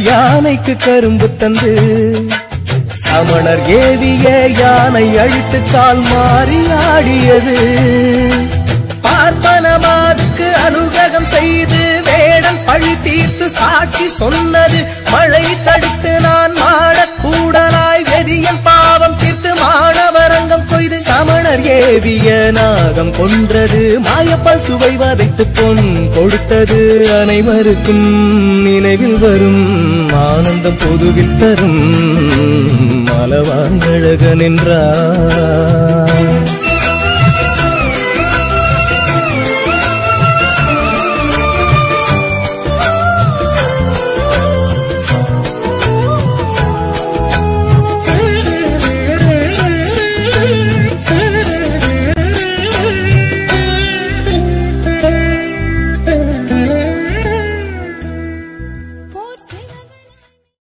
யானைக்கு கரும்பு தந்து சமணர் ஏவிய யானை அழித்து கால் மாறி ஆடியது. பார்ப்பனமாதுக்கு அனுகிரகம் செய்து வேடன் பழி தீர்த்து சாட்சி சொன்னது. மழை தடுத்து நான் மாடக்கூடலாய் வெதியன் பாவம் தீர்த்து மாணவரங்கம் கொய்து சமணர் ஏவிய நாகம் கொன்றது. மாயப்பால் சுவை வதைத்து பொன் கொடுத்தது. அனைவருக்கும் நினைவில் வரும் ஆனந்தம் பொதுவில் தரும் அளவாய் அழகன் என்றார்.